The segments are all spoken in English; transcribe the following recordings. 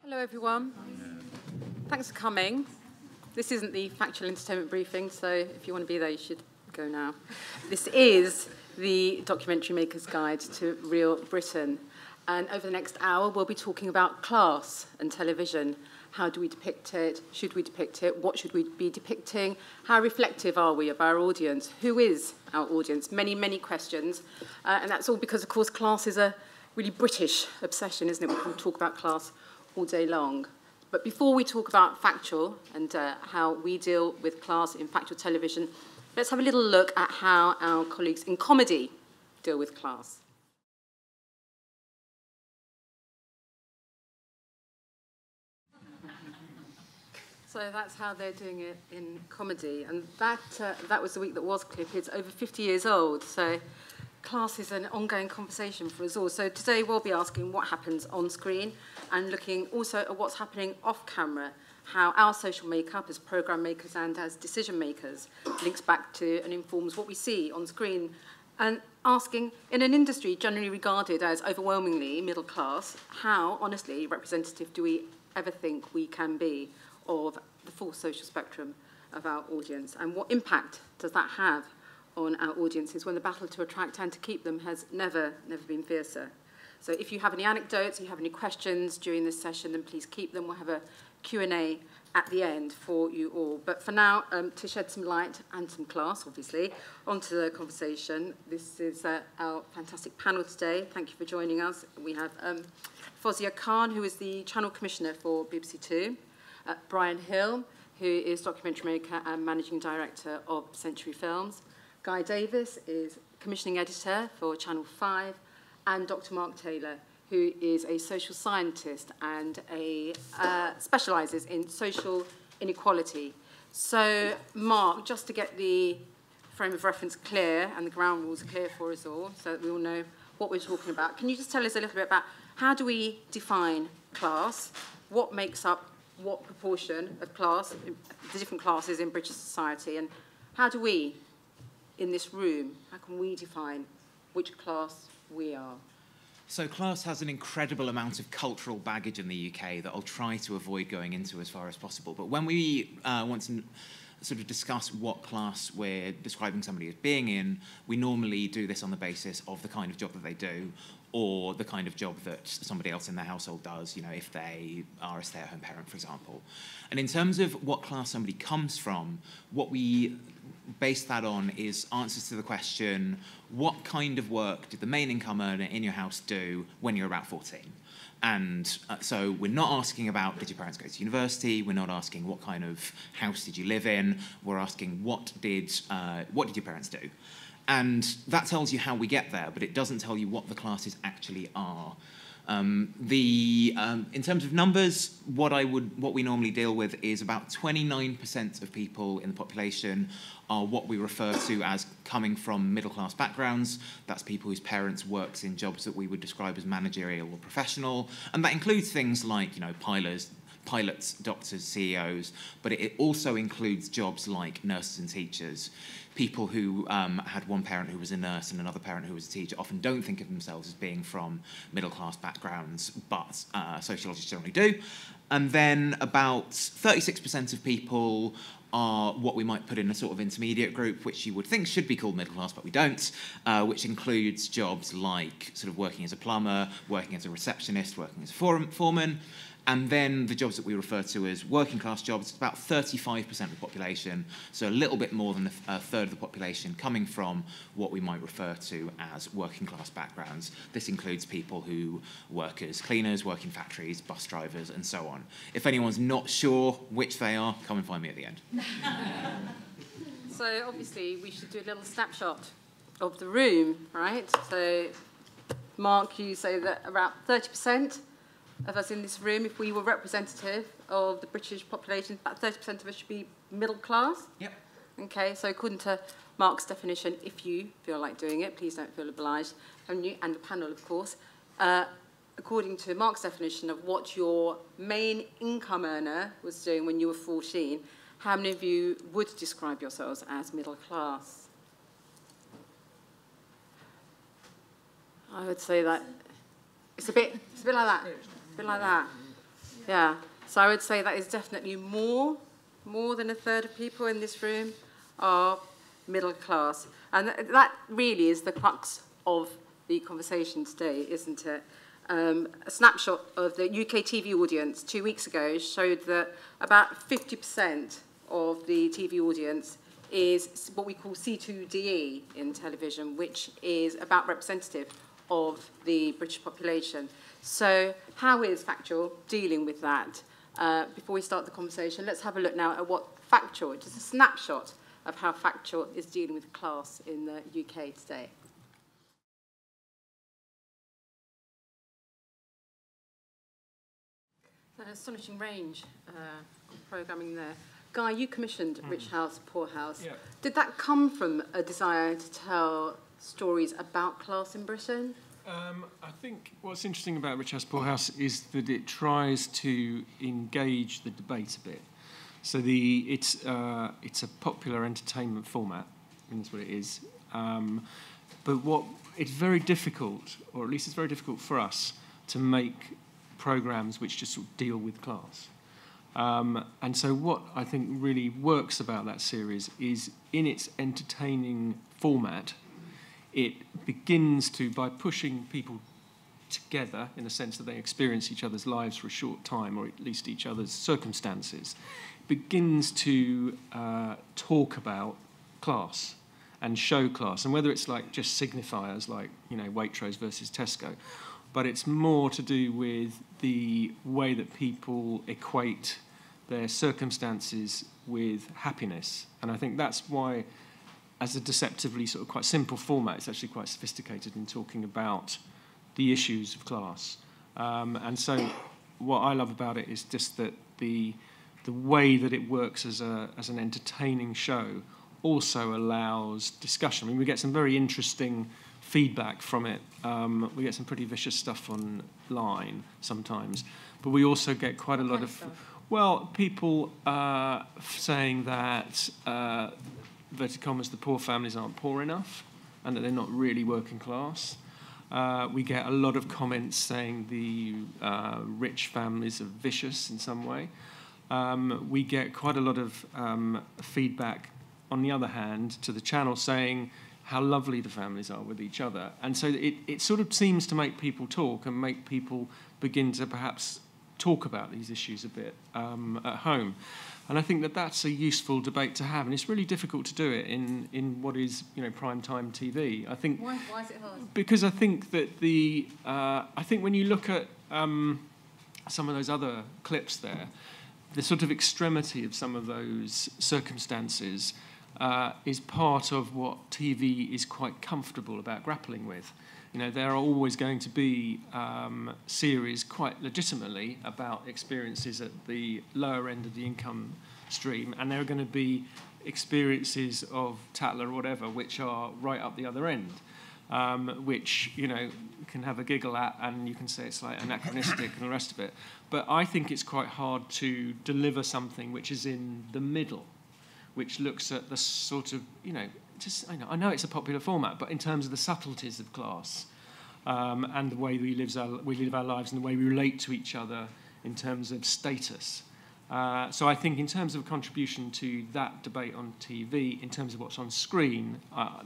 Hello everyone. Thanks for coming. This isn't the factual entertainment briefing, so if you want to be there, you should go now. This is the Documentary Maker's Guide to Real Britain. And over the next hour, we'll be talking about class and television. How do we depict it? Should we depict it? What should we be depicting? How reflective are we of our audience? Who is our audience? Many, many questions. And that's all because, of course, class is a really British obsession, isn't it? We can talk about class all day long. But before we talk about factual and how we deal with class in factual television, let's have a little look at how our colleagues in comedy deal with class. So that's how they're doing it in comedy. And that was the week that was clipped. It's over 50 years old. So class is an ongoing conversation for us all. So today we'll be asking what happens on screen and looking also at what's happening off camera, how our social makeup as programme makers and as decision makers links back to and informs what we see on screen, and asking, in an industry generally regarded as overwhelmingly middle class, how honestly representative do we ever think we can be of the full social spectrum of our audience, and what impact does that have on our audiences when the battle to attract and to keep them has never been fiercer. So if you have any anecdotes, you have any questions during this session, then please keep them. We'll have a Q&A at the end for you all. But for now, to shed some light and some class, obviously, onto the conversation, this is our fantastic panel today. Thank you for joining us. We have Fozia Khan, who is the Channel Commissioner for BBC Two, Brian Hill, who is documentary maker and managing director of Century Films. Guy Davies is commissioning editor for Channel 5, and Dr. Mark Taylor, who is a social scientist and specialises in social inequality. So, Mark, just to get the frame of reference clear and the ground rules clear for us all, so that we all know what we're talking about, can you just tell us a little bit about how do we define class, what makes up what proportion of class, the different classes in British society, and how do we, in this room, how can we define which class we are? So class has an incredible amount of cultural baggage in the UK that I'll try to avoid going into as far as possible. But when we want to sort of discuss what class we're describing somebody as being in, we normally do this on the basis of the kind of job that they do, or the kind of job that somebody else in their household does, you know, if they are a stay-at-home parent, for example. And in terms of what class somebody comes from, what we base that on is answers to the question, what kind of work did the main income earner in your house do when you're about 14? And so we're not asking about, did your parents go to university? We're not asking what kind of house did you live in? We're asking, what did your parents do? And that tells you how we get there, but it doesn't tell you what the classes actually are. In terms of numbers, what we normally deal with is about 29% of people in the population are what we refer to as coming from middle-class backgrounds. That's people whose parents worked in jobs that we would describe as managerial or professional, and that includes things like, you know, pilots, doctors, CEOs, but it also includes jobs like nurses and teachers. People who had one parent who was a nurse and another parent who was a teacher often don't think of themselves as being from middle-class backgrounds, but sociologists generally do. And then about 36% of people are what we might put in a sort of intermediate group, which you would think should be called middle class, but we don't, which includes jobs like sort of working as a plumber, working as a receptionist, working as a foreman. And then the jobs that we refer to as working class jobs, it's about 35% of the population, so a little bit more than a third of the population coming from what we might refer to as working class backgrounds. This includes people who work as cleaners, work in factories, bus drivers, and so on. If anyone's not sure which they are, come and find me at the end. So obviously we should do a little snapshot of the room, right? So Mark, you say that about 30% of us in this room, if we were representative of the British population, about 30% of us should be middle class? Yep. Okay, so according to Mark's definition, if you feel like doing it, please don't feel obliged, and you and the panel, of course, according to Mark's definition of what your main income earner was doing when you were 14, how many of you would describe yourselves as middle class? I would say that it's a bit like that. A bit like that. Yeah. So I would say that is definitely more than a third of people in this room are middle class. And that really is the crux of the conversation today, isn't it? A snapshot of the UK TV audience 2 weeks ago showed that about 50% of the TV audience is what we call C2DE in television, which is about representative of the British population. So how is Factual dealing with that? Before we start the conversation, let's have a look now at what Factual, just a snapshot of how Factual is dealing with class in the UK today. An astonishing range of programming there. Guy, you commissioned Rich House, Poor House. Yeah. Did that come from a desire to tell stories about class in Britain? I think what's interesting about Rich House, Poor House is that it tries to engage the debate a bit. So it's a popular entertainment format, and that's what it is. But it's very difficult, or at least it's very difficult for us, to make programmes which just sort of deal with class. And so what I think really works about that series is in its entertaining format, it begins to, by pushing people together in the sense that they experience each other's lives for a short time, or at least each other's circumstances, begins to talk about class and show class. And whether it's like just signifiers like, Waitrose versus Tesco, but it's more to do with the way that people equate their circumstances with happiness. And I think that's why, as a deceptively sort of quite simple format, it's actually quite sophisticated in talking about the issues of class. And so what I love about it is just that the way that it works as an entertaining show also allows discussion. I mean, we get some very interesting feedback from it. We get some pretty vicious stuff online sometimes, but we also get quite a lot of people saying that inverted commas, the poor families aren't poor enough and that they're not really working class. We get a lot of comments saying the rich families are vicious in some way. We get quite a lot of feedback, on the other hand, to the channel saying how lovely the families are with each other. And so it sort of seems to make people talk and make people begin to perhaps talk about these issues a bit at home. And I think that that's a useful debate to have. And it's really difficult to do it in what is, prime time TV. I think. Why is it hard? Because I think that I think when you look at some of those other clips there, the sort of extremity of some of those circumstances is part of what TV is quite comfortable about grappling with. There are always going to be series quite legitimately about experiences at the lower end of the income stream, and there are going to be experiences of Tatler or whatever which are right up the other end, which, can have a giggle at, and you can say it's like anachronistic and the rest of it. But I think it's quite hard to deliver something which is in the middle, which looks at the sort of, I know it's a popular format, but in terms of the subtleties of class and the way we live our lives and the way we relate to each other in terms of status. So I think in terms of a contribution to that debate on TV, in terms of what's on screen,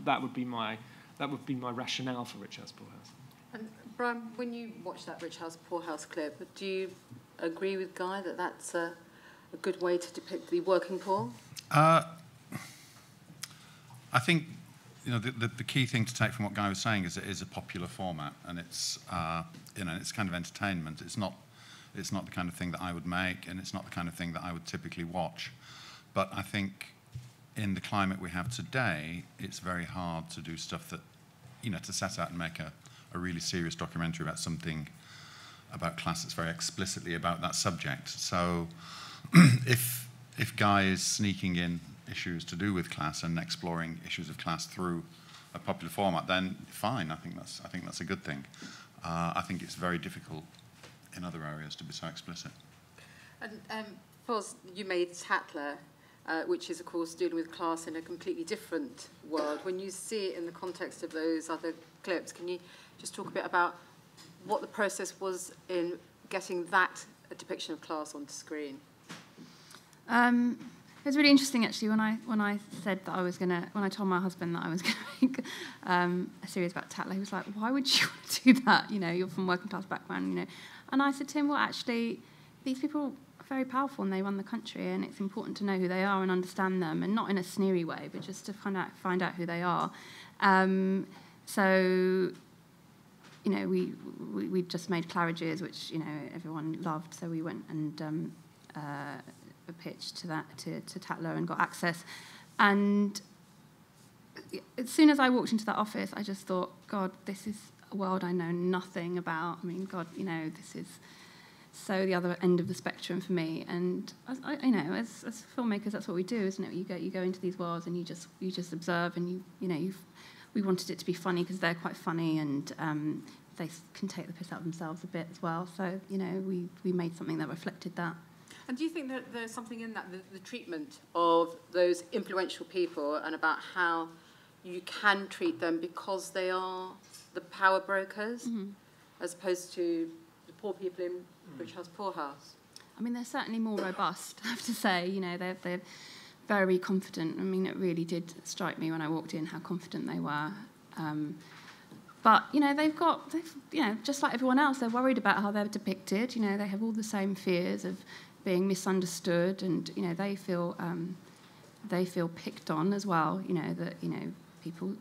that would be my rationale for Rich House, Poor House. And Brian, when you watch that Rich House, Poor House clip, do you agree with Guy that that's a good way to depict the working poor? I think the key thing to take from what Guy was saying is it is a popular format, and it's it's kind of entertainment. It's not the kind of thing that I would make, and it's not the kind of thing that I would typically watch. But I think in the climate we have today, it's very hard to do stuff that to set out and make a really serious documentary about something about class that's very explicitly about that subject. So if Guy is sneaking in issues to do with class and exploring issues of class through a popular format, then fine. I think that's a good thing. I think it's very difficult in other areas to be so explicit. And Foz, you made Tatler, which is of course dealing with class in a completely different world. When you see it in the context of those other clips, can you just talk a bit about what the process was in getting that a depiction of class onto screen? It was really interesting actually when I said that when I told my husband that I was gonna make a series about Tatler, he was like, "Why would you want to do that? You know, you're from working class background, you know." And I said to him, "Well, actually, these people are very powerful and they run the country, and it's important to know who they are and understand them, and not in a sneery way, but just to find out who they are." So, you know, we just made Claridge's, which, you know, everyone loved. So we went and pitched to Tatler and got access. And as soon as I walked into that office, I just thought, God, this is a world I know nothing about. I mean, God, you know, this is so the other end of the spectrum for me. And you know, as filmmakers, that's what we do, isn't it? You go into these worlds and you just observe, and we wanted it to be funny because they're quite funny, and they can take the piss out of themselves a bit as well. So, you know, we made something that reflected that. And do you think that there's something in that, the treatment of those influential people, and about how you can treat them because they are the power brokers, as opposed to the poor people in Rich House, Poor House? I mean, they're certainly more robust, I have to say. You know, they're very confident. I mean, it really did strike me when I walked in how confident they were. But, you know, they've you know, just like everyone else, they're worried about how they're depicted. You know, they have all the same fears of being misunderstood, and, you know, they feel picked on as well. You know, that, you know, people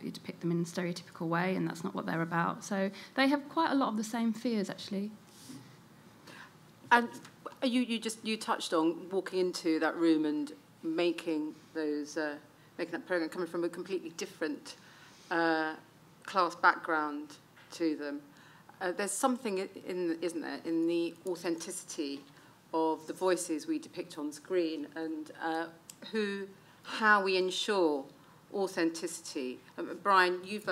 you depict them in a stereotypical way, and that's not what they're about. So they have quite a lot of the same fears, actually. And you touched on walking into that room and making that program, coming from a completely different class background to them. There's something isn't there, in the authenticity of the voices we depict on screen, and how we ensure authenticity. Brian, you've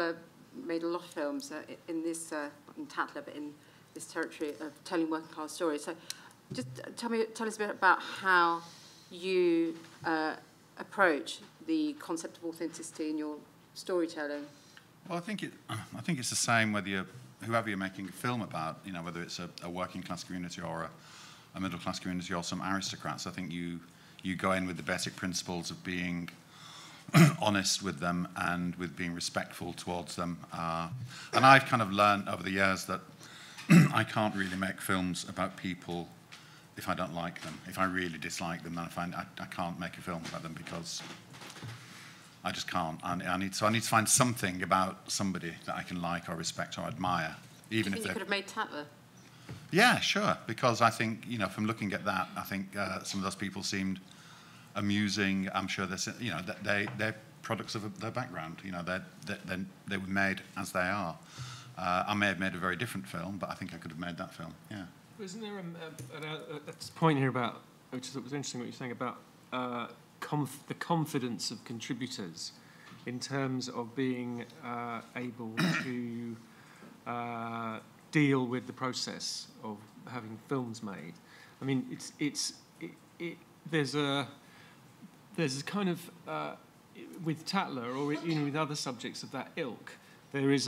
made a lot of films in this, not in Tatler, but in this territory of telling working class stories. So just tell us a bit about how you approach the concept of authenticity in your storytelling. Well, I think it's the same whoever you're making a film about, you know, whether it's a working class community or a middle class community or some aristocrats. I think you go in with the basic principles of being honest with them and with being respectful towards them. And I've kind of learned over the years that I can't really make films about people if I don't like them. If I really dislike them, then I can't make a film about them, because I just can't. I need to find something about somebody that I can like or respect or admire, even if you could have made Tatler. Yeah, sure. Because I think, you know, from looking at that, I think some of those people seemed amusing. I'm sure they're products of their background. You know, they were made as they are. I may have made a very different film, but I think I could have made that film. Yeah. Isn't there a point here about, which I thought was interesting, what you're saying about the confidence of contributors in terms of being able to deal with the process of having films made. I mean, there's a kind of with Tatler, or, you know, with other subjects of that ilk, there is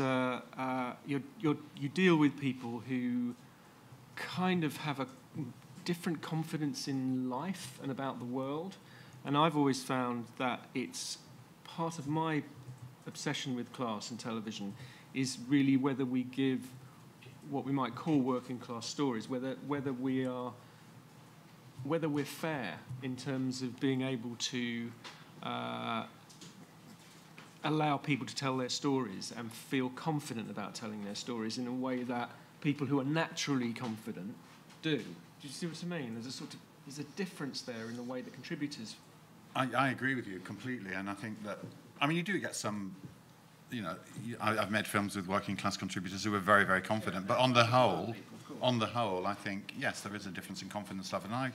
you deal with people who kind of have a different confidence in life and about the world. And I've always found that it's part of my obsession with class and television is really whether we give what we might call working class stories, whether we're fair in terms of being able to allow people to tell their stories and feel confident about telling their stories in a way that people who are naturally confident do. Do you see what I mean? There's a difference there in the way that contributors. I agree with you completely, and I think that, I mean, you do get some, you know, I've made films with working class contributors who are very, very confident, but on the whole, I think, yes, there is a difference in confidence level. And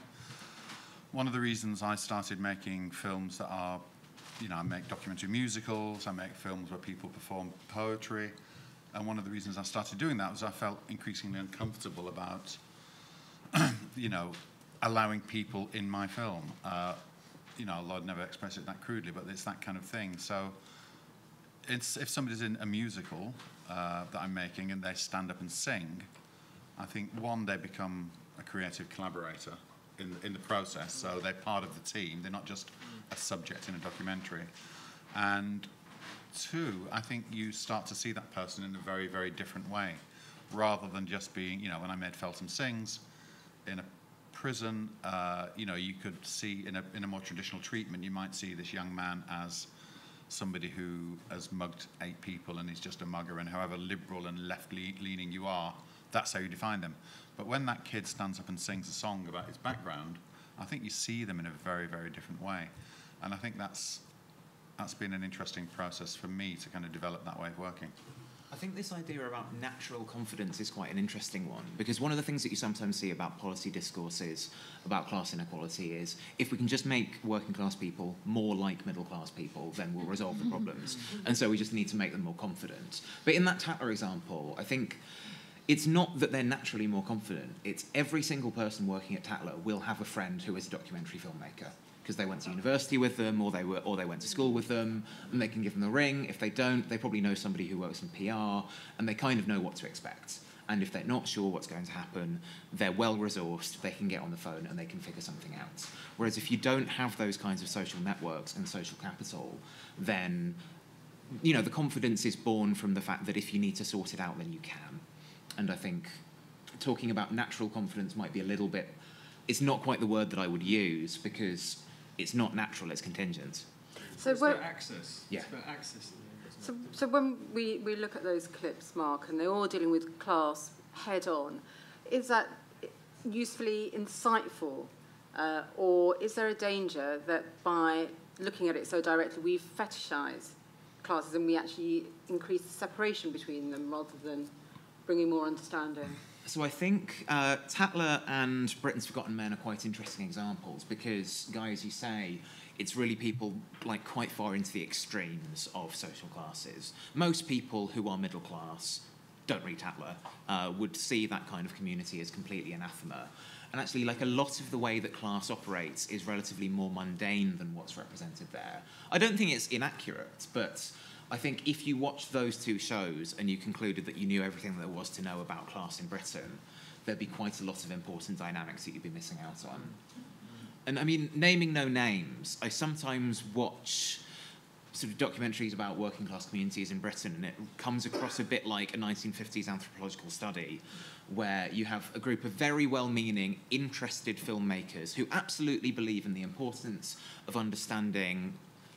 one of the reasons I started making films that are, you know, I make documentary musicals, I make films where people perform poetry, and one of the reasons I started doing that was I felt increasingly uncomfortable about, you know, allowing people in my film. You know, I'd never express it that crudely, but it's that kind of thing. So if somebody's in a musical that I'm making and they stand up and sing, I think, one, they become a creative collaborator in the process. So they're part of the team. They're not just a subject in a documentary. And two, I think you start to see that person in a very, very different way, rather than just being, you know, when I made Feltham Sings in a prison, you know, you could see in a more traditional treatment, you might see this young man as somebody who has mugged 8 people and is just a mugger, and however liberal and left-leaning you are, that's how you define them. But when that kid stands up and sings a song about his background, I think you see them in a very, very different way. And I think that's been an interesting process for me to kind of develop that way of working. I think this idea about natural confidence is quite an interesting one, because one of the things that you sometimes see about policy discourses about class inequality is if we can just make working class people more like middle class people, then we'll resolve the problems. And so we just need to make them more confident. But in that Tatler example, I think it's not that they're naturally more confident, it's every single person working at Tatler will have a friend who is a documentary filmmaker, because they went to university with them, or they went to school with them, and they can give them a ring. If they don't, they probably know somebody who works in PR, and they kind of know what to expect. And if they're not sure what's going to happen, they're well-resourced, they can get on the phone, and they can figure something out. Whereas if you don't have those kinds of social networks and social capital, then, you know, the confidence is born from the fact that if you need to sort it out, then you can. And I think talking about natural confidence might be a little bit, it's not quite the word that I would use, because it's not natural, it's contingent. So it's about access. Yeah. It's about access. So when we look at those clips, Mark, and they're all dealing with class head-on, is that usefully insightful? Or is there a danger that by looking at it so directly, we fetishise classes and we actually increase the separation between them rather than bringing more understanding? So I think Tatler and Britain's Forgotten Men are quite interesting examples because, Guy, as you say, it's really people like quite far into the extremes of social classes. Most people who are middle class don't read Tatler, would see that kind of community as completely anathema. And actually, like, a lot of the way that class operates is relatively more mundane than what's represented there. I don't think it's inaccurate, but I think if you watched those two shows and you concluded that you knew everything there was to know about class in Britain, there'd be quite a lot of important dynamics that you'd be missing out on. And I mean, naming no names, I sometimes watch sort of documentaries about working class communities in Britain, and it comes across a bit like a 1950s anthropological study where you have a group of very well-meaning, interested filmmakers who absolutely believe in the importance of understanding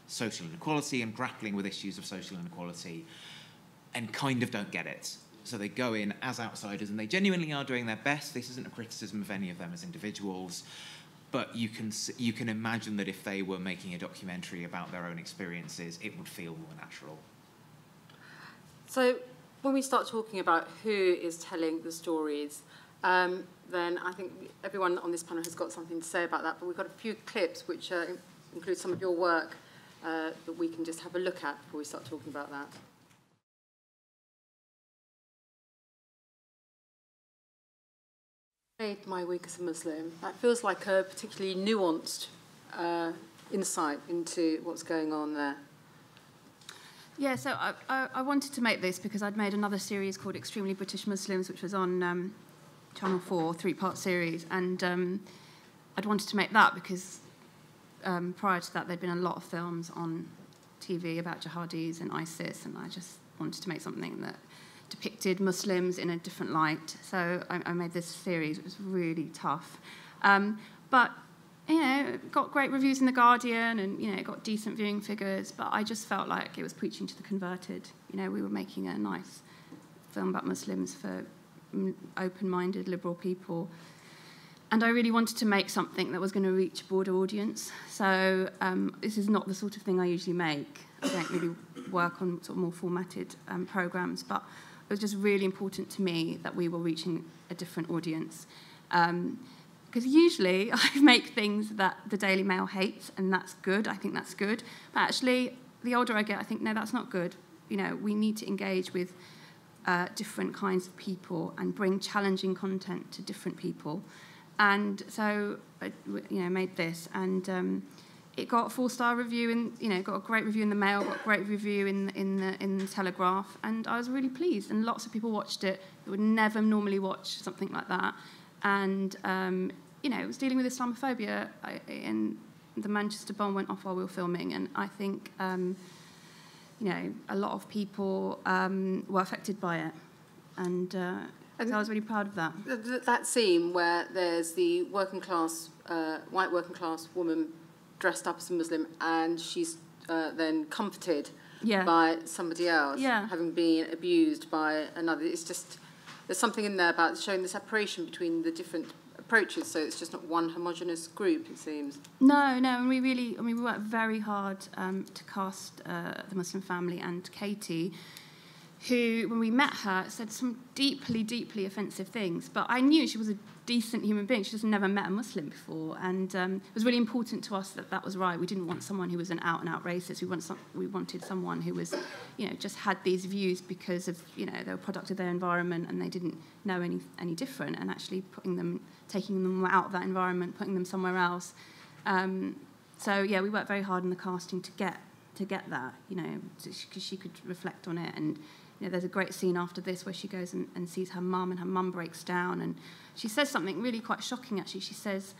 social inequality and grappling with issues of social inequality, and kind of don't get it. So they go in as outsiders, and they genuinely are doing their best. This isn't a criticism of any of them as individuals, but you can imagine that if they were making a documentary about their own experiences, it would feel more natural. So when we start talking about who is telling the stories, then I think everyone on this panel has got something to say about that, but we've got a few clips which include some of your work that we can just have a look at before we start talking about that. My week as a Muslim. That feels like a particularly nuanced insight into what's going on there. Yeah, so I wanted to make this because I'd made another series called Extremely British Muslims, which was on Channel 4, 3-part series, and I'd wanted to make that because prior to that there'd been a lot of films on TV about jihadis and ISIS, and I just wanted to make something that depicted Muslims in a different light. So I made this series. It was really tough. But, you know, it got great reviews in The Guardian and, you know, it got decent viewing figures, but I just felt like it was preaching to the converted. You know, we were making a nice film about Muslims for open-minded, liberal people. And I really wanted to make something that was going to reach a broader audience. So this is not the sort of thing I usually make. I don't really work on sort of more formatted programmes, but it was just really important to me that we were reaching a different audience. Because usually I make things that the Daily Mail hates, and that's good. I think that's good. But actually, the older I get, I think, no, that's not good. You know, we need to engage with different kinds of people and bring challenging content to different people. And so, you know, made this, and it got a 4-star review, and you know, got a great review in the Mail, got a great review in the Telegraph, and I was really pleased. And lots of people watched it that would never normally watch something like that, And, it was dealing with Islamophobia, and the Manchester bomb went off while we were filming, and I think, a lot of people were affected by it, and so I was really proud of that. That scene where there's the working class, white working class woman dressed up as a Muslim, and she's then comforted by somebody else, having been abused by another. It's just, there's something in there about showing the separation between the different approaches, so it's just not one homogenous group, it seems. No, and we worked very hard to cast the Muslim family, and Katie, who, when we met her, said some deeply, deeply offensive things, but I knew she was a decent human being. She just never met a Muslim before, and it was really important to us that was right. We didn't want someone who was an out-and-out racist. We wanted someone who was, just had these views because of, they were a product of their environment and they didn't know any different, and actually taking them out of that environment, putting them somewhere else. We worked very hard in the casting to get that, because she could reflect on it. And there's a great scene after this where she goes and sees her mum, and her mum breaks down, and she says something really quite shocking, actually. She says,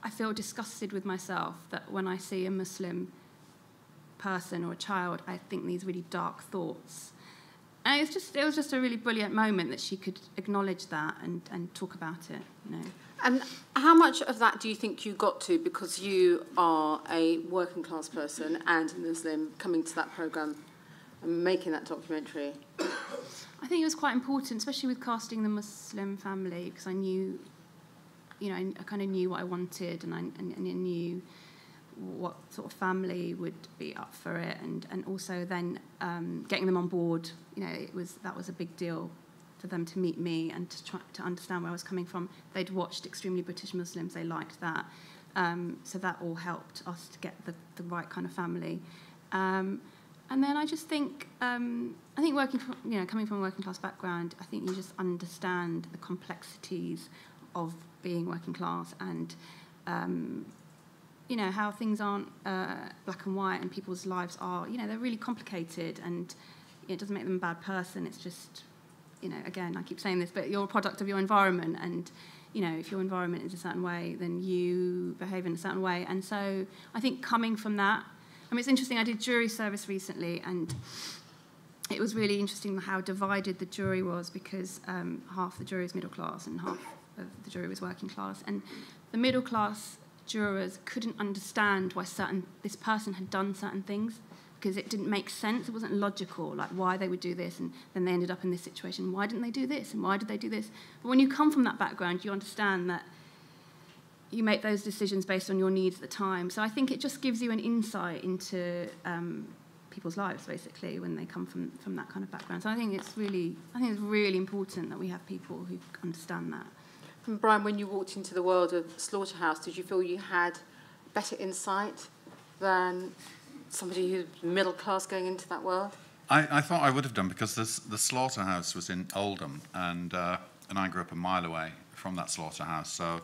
"I feel disgusted with myself that when I see a Muslim person or a child, I think these really dark thoughts." And it was just a really brilliant moment that she could acknowledge that and talk about it, And how much of that do you think you got to because you are a working class person and a Muslim coming to that programme and making that documentary? I think it was quite important, especially with casting the Muslim family, because I knew, I kind of knew what I wanted, and I knew what sort of family would be up for it, and also then getting them on board. That was a big deal for them to meet me and to try to understand where I was coming from. They'd watched Extremely British Muslims; they liked that, so that all helped us to get the right kind of family. And then I just think, working from, coming from a working class background, I think you just understand the complexities of being working class, and how things aren't black and white, and people's lives are, they're really complicated, and it doesn't make them a bad person. It's just, again, I keep saying this, but you're a product of your environment, and if your environment is a certain way, then you behave in a certain way. And so I think coming from that, it's interesting, I did jury service recently, and it was really interesting how divided the jury was, because half the jury is middle class and half of the jury was working class. And the middle class jurors couldn't understand why this person had done certain things, because it didn't make sense. It wasn't logical, like why they would do this, and then they ended up in this situation. Why didn't they do this, and why did they do this? But when you come from that background, you understand that you make those decisions based on your needs at the time. So I think it just gives you an insight into people's lives, basically, when they come from that kind of background. So I think it's really important that we have people who understand that. And Brian, when you walked into the world of Slaughterhouse, did you feel you had better insight than somebody who's middle class going into that world? I thought I would have done, because the slaughterhouse was in Oldham, and I grew up a mile away from that slaughterhouse. So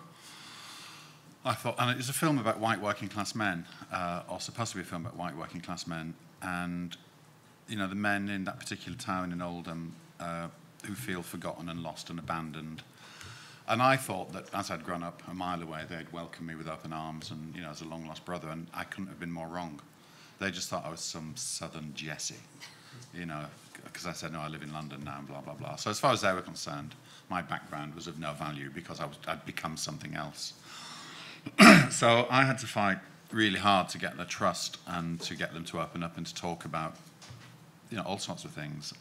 I thought, and it was a film about white working class men, or supposed to be a film about white working class men, and the men in that particular town in Oldham who feel forgotten and lost and abandoned. And I thought that as I'd grown up a mile away, they'd welcome me with open arms, and as a long lost brother, and I couldn't have been more wrong. They just thought I was some southern Jesse, because I said, no, I live in London now, and blah, blah, blah. So as far as they were concerned, my background was of no value, because I'd become something else. So I had to fight really hard to get their trust and to get them to open up and to talk about, all sorts of things.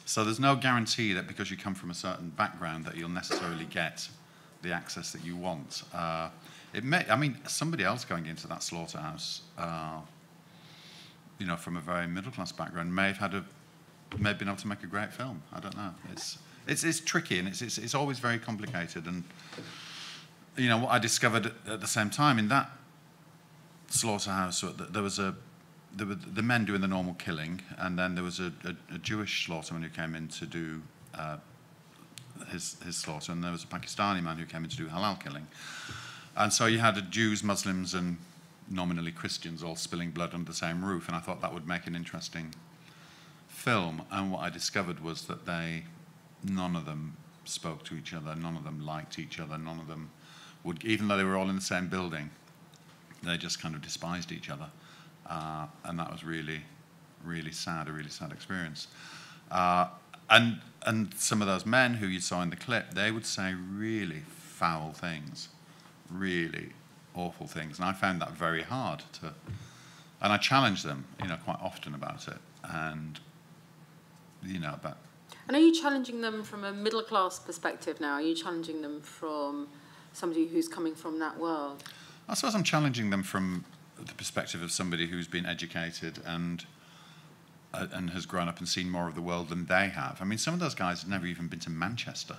So there's no guarantee that because you come from a certain background that you'll necessarily get the access that you want. Somebody else going into that slaughterhouse, from a very middle-class background, may have been able to make a great film. I don't know. It's tricky, and it's always very complicated. And what I discovered at the same time in that slaughterhouse, there was the men doing the normal killing, and then there was a Jewish slaughterman who came in to do his slaughter, and there was a Pakistani man who came in to do halal killing. And so you had Jews, Muslims, and nominally Christians all spilling blood under the same roof, and I thought that would make an interesting film. And what I discovered was that none of them spoke to each other. None of them liked each other. None of them would, even though they were all in the same building, they just kind of despised each other. And that was really, really sad, a really sad experience. And some of those men who you saw in the clip, they would say really foul things, really awful things. And I found that very hard to, and I challenged them, quite often about it. And, about... And are you challenging them from a middle-class perspective now? Are you challenging them from somebody who's coming from that world? I suppose I'm challenging them from the perspective of somebody who's been educated and has grown up and seen more of the world than they have. I mean, some of those guys had never even been to Manchester,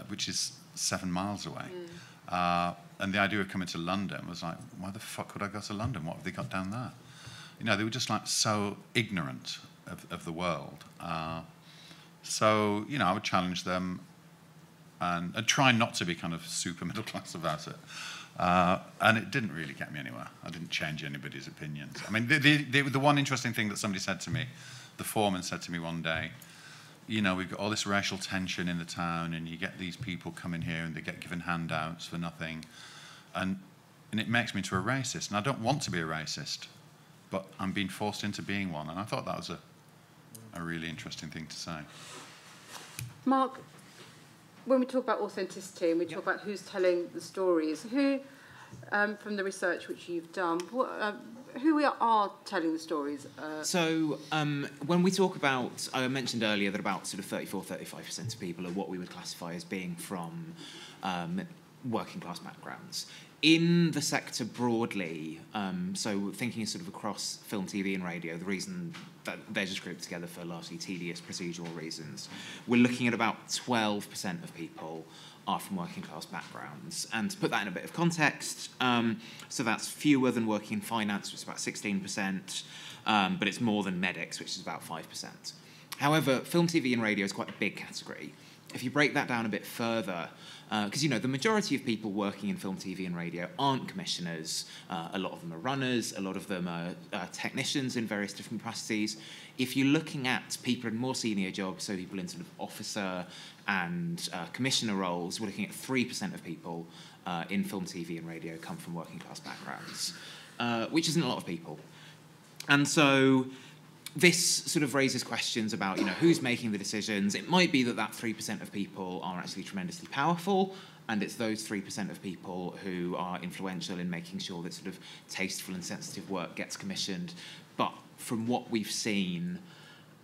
which is 7 miles away. And the idea of coming to London was like, why the fuck would I go to London? What have they got down there? They were just like so ignorant of the world. So, I would challenge them and try not to be kind of super middle class about it. And it didn't really get me anywhere. I didn't change anybody's opinions. I mean, the one interesting thing that somebody said to me, the foreman said to me one day, we've got all this racial tension in the town, and you get these people coming here and they get given handouts for nothing. And it makes me into a racist. And I don't want to be a racist, but I'm being forced into being one. And I thought that was a really interesting thing to say. Mark, when we talk about authenticity and we talk about who's telling the stories, who, from the research which you've done, who are telling the stories? So when we talk about, I mentioned earlier that about sort of 34-35% of people are what we would classify as being from working class backgrounds. In the sector broadly, so thinking sort of across film, TV and radio, the reason that they're just grouped together for largely tedious procedural reasons, we're looking at about 12% of people are from working class backgrounds. And to put that in a bit of context, so that's fewer than working in finance, which is about 16%, but it's more than medics, which is about 5%. However, film, TV and radio is quite a big category. If you break that down a bit further, because, the majority of people working in film, TV and radio aren't commissioners. A lot of them are runners. A lot of them are technicians in various different capacities. If you're looking at people in more senior jobs, so people in sort of officer and commissioner roles, we're looking at 3% of people in film, TV and radio come from working class backgrounds, which isn't a lot of people. And so this sort of raises questions about, who's making the decisions. It might be that 3% of people are actually tremendously powerful, and it's those 3% of people who are influential in making sure that sort of tasteful and sensitive work gets commissioned. But from what we've seen,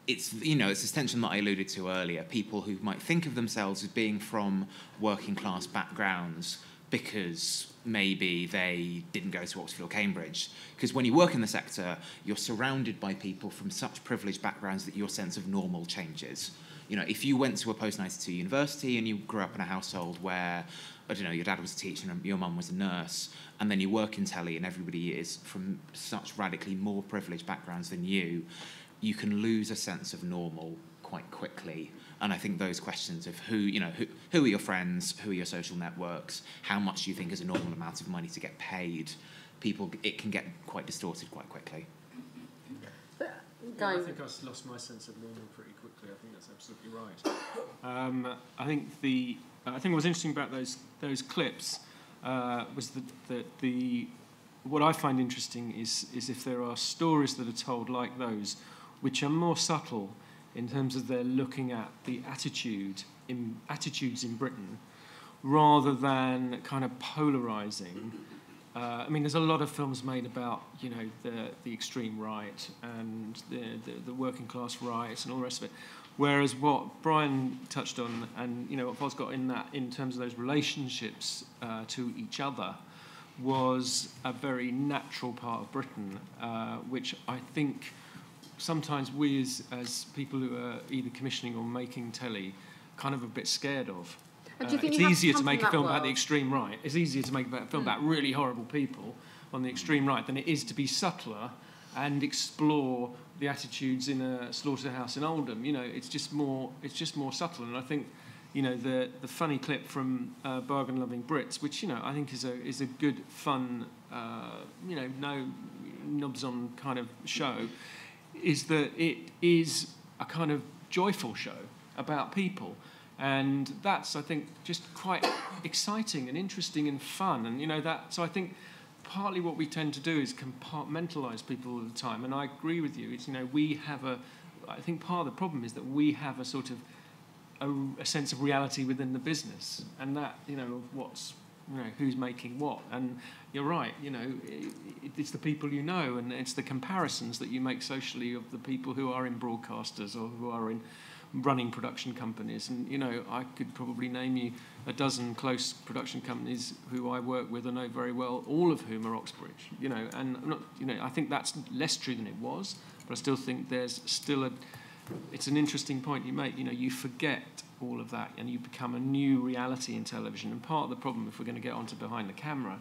it's this tension that I alluded to earlier, people who might think of themselves as being from working class backgrounds because maybe they didn't go to Oxford or Cambridge. Because when you work in the sector, you're surrounded by people from such privileged backgrounds that your sense of normal changes. If you went to a post-92 university and you grew up in a household where, I don't know, your dad was a teacher and your mum was a nurse, and then you work in telly and everybody is from such radically more privileged backgrounds than you can lose a sense of normal quite quickly. And I think those questions of who are your friends, who are your social networks, how much do you think is a normal amount of money to get paid, it can get quite distorted quite quickly. I think I lost my sense of normal pretty quickly. I think that's absolutely right. I think what's interesting about those clips was that what I find interesting is if there are stories that are told like those, which are more subtle in terms of they're looking at the attitudes in Britain, rather than kind of polarising. I mean, there's a lot of films made about, the extreme right and the working class right and all the rest of it. Whereas what Brian touched on, and what Foz got in terms of those relationships to each other, was a very natural part of Britain, which I think sometimes we as people who are either commissioning or making telly kind of a bit scared of. It's easier to make a film about the extreme right. It's easier to make a film about really horrible people on the extreme right than it is to be subtler and explore the attitudes in a slaughterhouse in Oldham. It's just more subtle. And I think, the funny clip from Bargain Loving Brits, which I think is a good fun, no knobs on kind of show, is that it is a kind of joyful show about people And that's, I think, just quite exciting and interesting and fun. And, so I think partly what we tend to do is compartmentalise people all the time. And I agree with you. It's, I think part of the problem is that we have a sort of a sense of reality within the business. And that, what's, who's making what. And you're right, it's the people and it's the comparisons that you make socially of the people who are in broadcasters or who are in running production companies. And, I could probably name you a dozen close production companies who I work with and know very well, all of whom are Oxbridge, and I'm not, I think that's less true than it was, but I still think there's still it's an interesting point you make. You forget all of that and you become a new reality in television. And part of the problem, if we're going to get onto behind the camera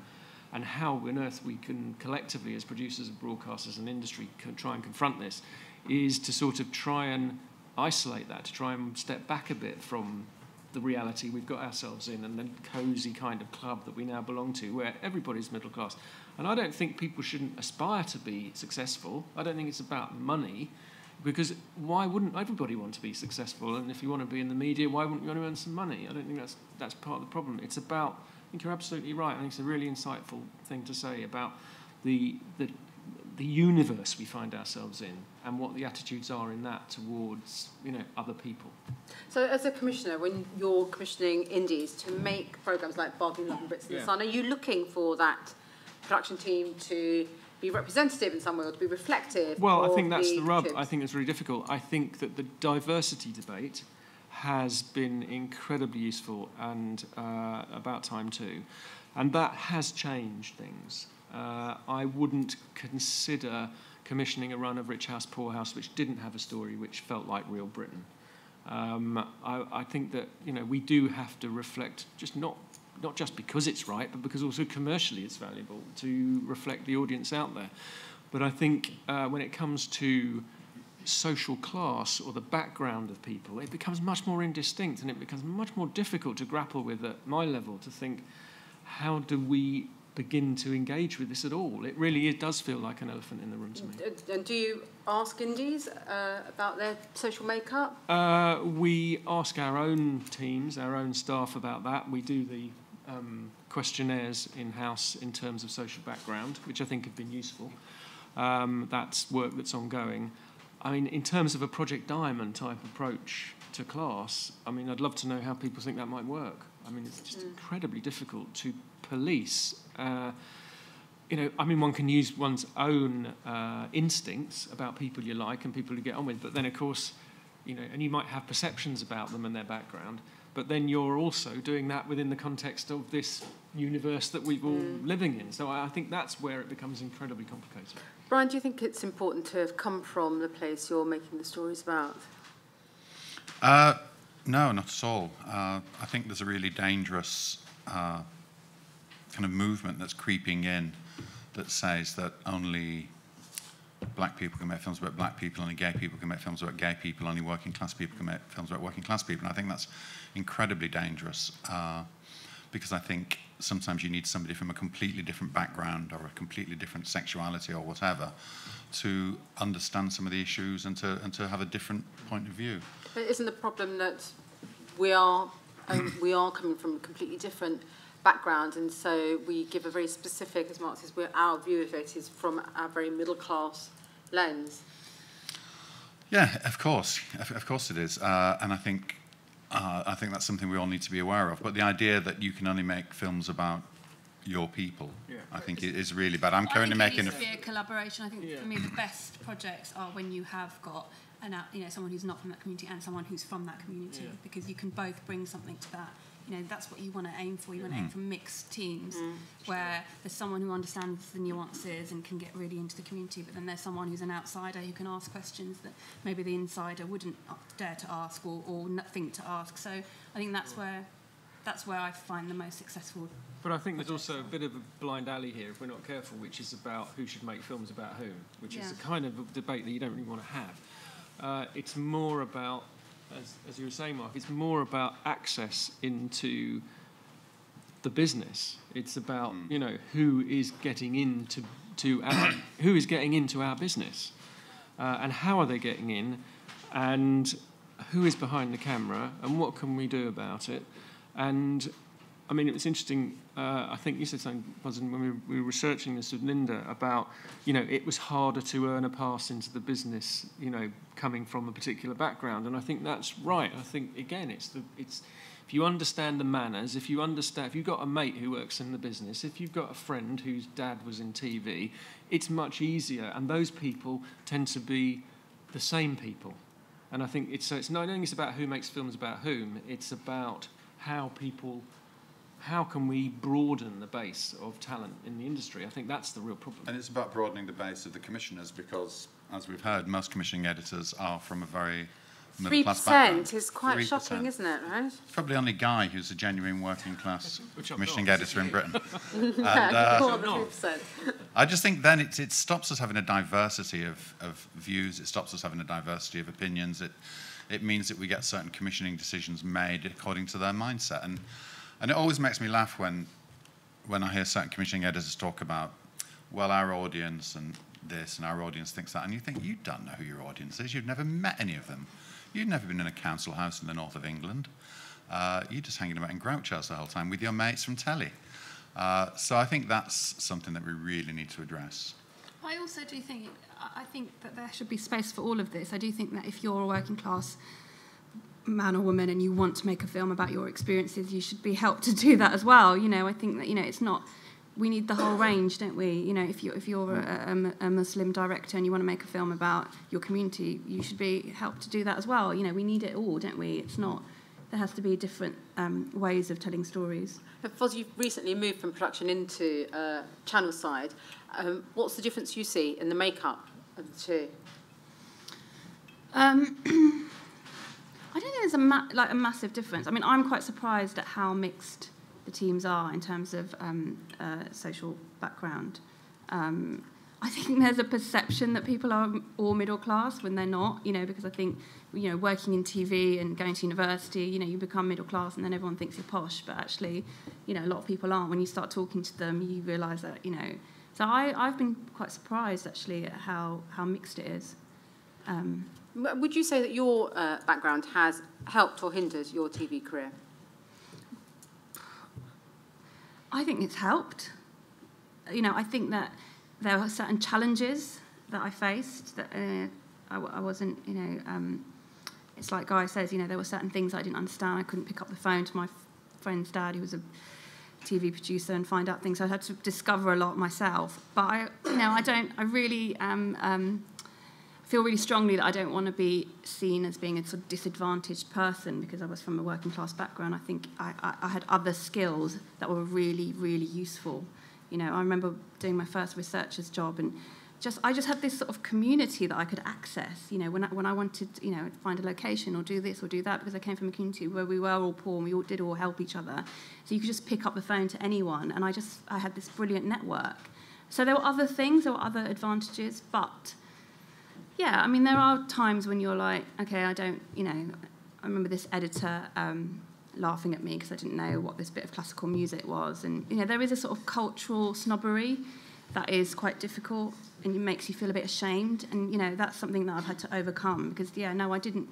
and how on earth we can collectively as producers and broadcasters and industry can try and confront this, is to sort of try and isolate that, to try and step back a bit from the reality we've got ourselves in and the cosy kind of club that we now belong to, where everybody's middle class. And I don't think people shouldn't aspire to be successful. I don't think it's about money, because why wouldn't everybody want to be successful? And if you want to be in the media, why wouldn't you want to earn some money? I don't think that's part of the problem. It's about, I think you're absolutely right. I think it's a really insightful thing to say about the universe we find ourselves in and what the attitudes are in that towards other people. So as a commissioner, when you're commissioning indies to make programmes like Barbie, Love and Brits in the Sun, are you looking for that production team to be representative in some way or to be reflective? Well, I think that's the rub. I think it's really difficult. I think that the diversity debate has been incredibly useful and about time too. And that has changed things. I wouldn't consider commissioning a run of Rich House, Poor House which didn't have a story which felt like real Britain. I think that we do have to reflect, just not just because it's right, but because also commercially it's valuable to reflect the audience out there. But I think when it comes to social class or the background of people, it becomes much more indistinct and it becomes much more difficult to grapple with at my level, to think, how do we begin to engage with this at all? It does feel like an elephant in the room to me. And do you ask indies about their social makeup? We ask our own teams, our own staff about that. We do the questionnaires in-house in terms of social background, which I think have been useful. That's work that's ongoing. I mean, in terms of a Project Diamond type approach to class, I mean, I'd love to know how people think that might work. I mean, it's just incredibly difficult to police. I mean, one can use one's own instincts about people you like and people you get on with, but then, of course, and you might have perceptions about them and their background, but then you're also doing that within the context of this universe that we're all living in. So I think that's where it becomes incredibly complicated. Brian, do you think it's important to have come from the place you're making the stories about? No, not at all. I think there's a really dangerous kind of movement that's creeping in that says that only black people can make films about black people, only gay people can make films about gay people, only working class people can make films about working class people. And I think that's incredibly dangerous because I think sometimes you need somebody from a completely different background or a completely different sexuality or whatever to understand some of the issues and to have a different point of view. But isn't the problem that we are coming from completely different background, and so we give a very specific, as Mark says, our view of it is from our very middle class lens? Yeah, of course it is, and I think that's something we all need to be aware of. But the idea that you can only make films about your people, I think is really bad. I'm currently making it needs to be a collaboration. I think for me the best projects are when you have got someone who's not from that community and someone who's from that community, because you can both bring something to that. That's what you want to aim for. You want to aim for mixed teams where there's someone who understands the nuances and can get really into the community, but then there's someone who's an outsider who can ask questions that maybe the insider wouldn't dare to ask or not think to ask. So I think that's where I find the most successful. But I think there's also a bit of a blind alley here if we're not careful, which is about who should make films about whom, which is a kind of debate that you don't really want to have. It's more about, as you were saying, Mark, it's more about access into the business. It's about who is getting into our business, and how are they getting in, and who is behind the camera and what can we do about it. And I mean, it was interesting. I think you said something, when we were researching this with Ninder, about, it was harder to earn a pass into the business, coming from a particular background. And I think that's right. I think, again, it's if you understand the manners, if you've got a mate who works in the business, if you've got a friend whose dad was in TV, it's much easier. And those people tend to be the same people. And I think it's not only about who makes films about whom, it's about how can we broaden the base of talent in the industry? I think that's the real problem. And it's about broadening the base of the commissioners because, as we've heard, most commissioning editors are from a very middle-class background. 3% is quite 3%. Shocking, isn't it, right? It's probably only Guy who's a genuine working-class commissioning editor in Britain. More than 3%. I just think then it stops us having a diversity of views. It stops us having a diversity of opinions. It means that we get certain commissioning decisions made according to their mindset. And it always makes me laugh when I hear certain commissioning editors talk about, well, our audience and this and our audience thinks that. And you think, you don't know who your audience is. You've never met any of them. You've never been in a council house in the north of England. You're just hanging about in Groucho's the whole time with your mates from telly. So I think that's something that we really need to address. I also do think, that there should be space for all of this. I do think that if you're a working class man or woman and you want to make a film about your experiences, you should be helped to do that as well. I think that, it's not, we need the whole range, don't we? If you're a Muslim director and you want to make a film about your community, you should be helped to do that as well. We need it all, don't we? It's not, there has to be different ways of telling stories. Fozia, you've recently moved from production into channel side. What's the difference you see in the makeup of the two? I don't think there's a massive difference. I mean, I'm quite surprised at how mixed the teams are in terms of social background. I think there's a perception that people are all middle class when they're not, because I think, working in TV and going to university, you become middle class and then everyone thinks you're posh, but actually, a lot of people aren't. When you start talking to them, you realise that, So I've been quite surprised, actually, at how mixed it is. Would you say that your background has helped or hindered your TV career? I think it's helped. I think that there are certain challenges that I faced that I wasn't, it's like Guy says, there were certain things I didn't understand. I couldn't pick up the phone to my friend's dad, who was a TV producer, and find out things. I had to discover a lot myself. But I really feel really strongly that I don't want to be seen as being a sort of disadvantaged person because I was from a working class background. I think I had other skills that were really, really useful. I remember doing my first researcher's job and I just had this sort of community that I could access, when I wanted, find a location or do this or do that, because I came from a community where we were all poor and we all did all help each other. So you could just pick up the phone to anyone, and I had this brilliant network. So there were other things, there were other advantages, but yeah, I mean, there are times when you're like, okay, I don't, I remember this editor laughing at me because I didn't know what this bit of classical music was. And, there is a sort of cultural snobbery that is quite difficult and it makes you feel a bit ashamed. And, that's something that I've had to overcome because, I didn't,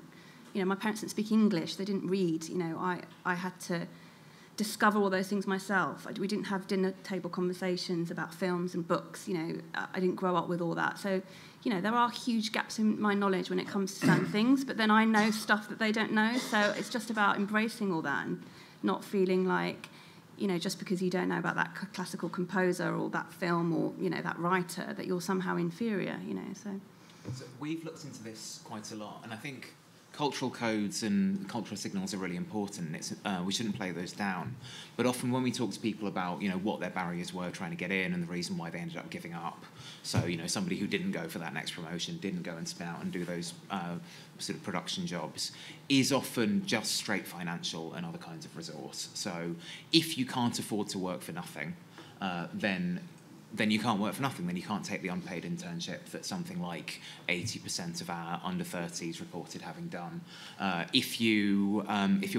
my parents didn't speak English, they didn't read, I had to discover all those things myself. We didn't have dinner table conversations about films and books, I didn't grow up with all that. So, there are huge gaps in my knowledge when it comes to certain things, but then I know stuff that they don't know, so it's just about embracing all that and not feeling like, just because you don't know about that classical composer or that film or, that writer, that you're somehow inferior, so we've looked into this quite a lot, and I think cultural codes and cultural signals are really important. We shouldn't play those down. But often when we talk to people about, what their barriers were trying to get in and the reason why they ended up giving up, so, somebody who didn't go for that next promotion, didn't go and spin out and do those sort of production jobs, is often just straight financial and other kinds of resource. So if you can't afford to work for nothing, then you can't work for nothing. Then you can't take the unpaid internship that something like 80% of our under 30s reported having done. If your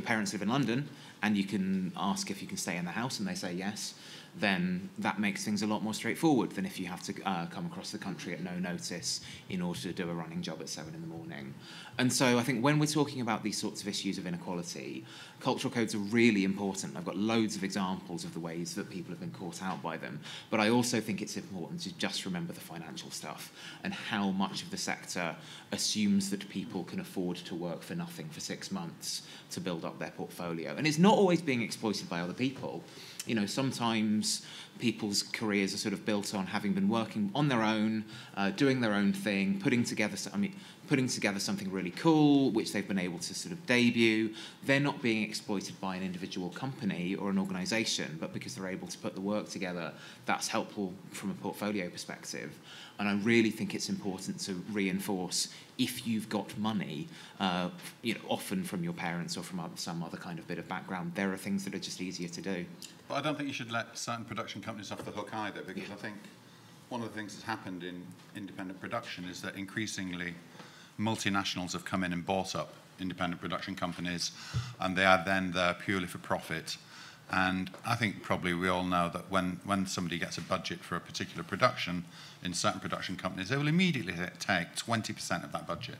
parents live in London and you can ask if you can stay in the house and they say yes, then that makes things a lot more straightforward than if you have to come across the country at no notice in order to do a running job at 7 in the morning. And so I think when we're talking about these sorts of issues of inequality, cultural codes are really important. I've got loads of examples of the ways that people have been caught out by them, but I also think it's important to just remember the financial stuff and how much of the sector assumes that people can afford to work for nothing for 6 months to build up their portfolio. And it's not always being exploited by other people. You know, sometimes people's careers are sort of built on having been working on their own, doing their own thing, putting together something really cool, which they've been able to sort of debut. They're not being exploited by an individual company or an organisation, but because they're able to put the work together, that's helpful from a portfolio perspective. And I really think it's important to reinforce, if you've got money, often from your parents or from some other kind of bit of background, there are things that are just easier to do. But I don't think you should let certain production companies off the hook either, because I think one of the things that's happened in independent production is that increasingly multinationals have come in and bought up independent production companies, and they are then there purely for profit. And I think probably we all know that when somebody gets a budget for a particular production, in certain production companies, they will immediately take 20% of that budget.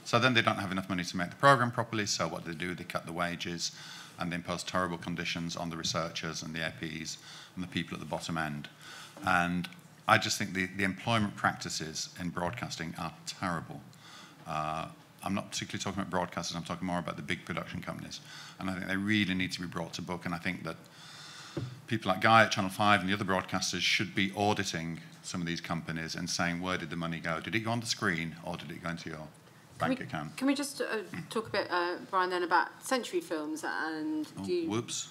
So then they don't have enough money to make the program properly, so what do? They cut the wages and they impose terrible conditions on the researchers and the APs and the people at the bottom end. And I just think the employment practices in broadcasting are terrible. I'm not particularly talking about broadcasters, I'm talking more about the big production companies. And I think they really need to be brought to book, and I think that people like Guy at Channel 5 and the other broadcasters should be auditing some of these companies and saying, where did the money go? Did it go on the screen, or did it go into your bank account? Can we just talk a bit, Brian, then about Century Films and... Whoops.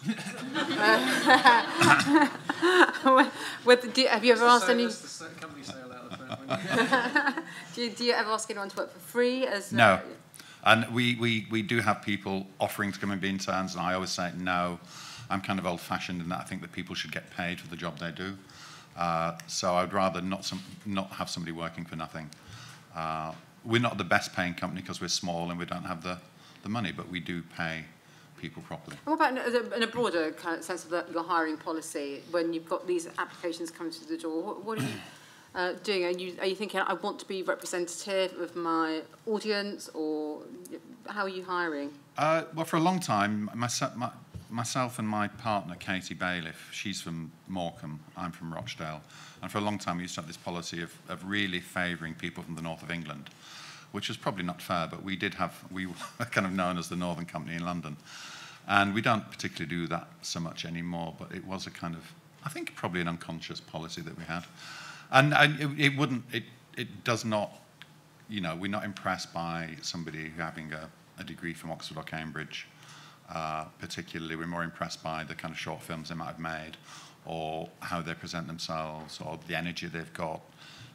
Have you ever asked any... That's the company sale out of that. do you ever ask anyone to work for free? No. And we do have people offering to come and be interns, and I always say no. I'm kind of old-fashioned in that I think that people should get paid for the job they do. So I'd rather not have somebody working for nothing. We're not the best paying company because we're small and we don't have the money, but we do pay people properly. And what about in a broader kind of sense of your hiring policy, when you've got these applications coming to the door? What are you doing? Are you thinking, I want to be representative of my audience, or how are you hiring? Well, for a long time, myself and my partner, Katie Bailiff, she's from Morecambe, I'm from Rochdale, and for a long time we used to have this policy of really favouring people from the north of England, which was probably not fair, but we were kind of known as the Northern Company in London. And we don't particularly do that so much anymore, but it was a kind of, I think probably an unconscious policy that we had. And it does not, we're not impressed by somebody having a degree from Oxford or Cambridge. Particularly, we're more impressed by the kind of short films they might have made, or how they present themselves, or the energy they've got.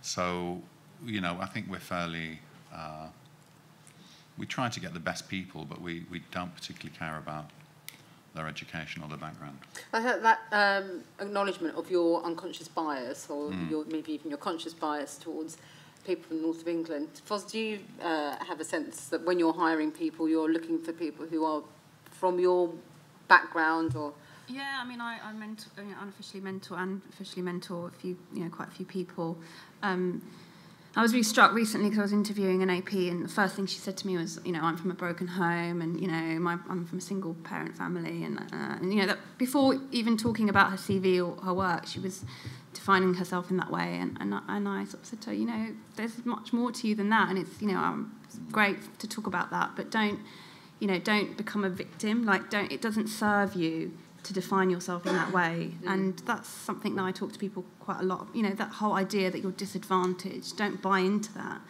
So, I think we're fairly... we try to get the best people, but we don't particularly care about their education or their background. I heard that acknowledgement of your unconscious bias, or maybe even your conscious bias towards people from the north of England. Foz, do you have a sense that when you're hiring people, you're looking for people who are from your background, or? Yeah, I mean, I unofficially mentor and officially mentor quite a few people. I was really struck recently because I was interviewing an AP, and the first thing she said to me was, I'm from a broken home, and I'm from a single parent family, and that before even talking about her CV or her work, she was defining herself in that way, and I sort of said to her, there's much more to you than that, and it's it's great to talk about that, but don't become a victim. It doesn't serve you to define yourself in that way. And that's something that I talk to people quite a lot. That whole idea that you're disadvantaged, don't buy into that,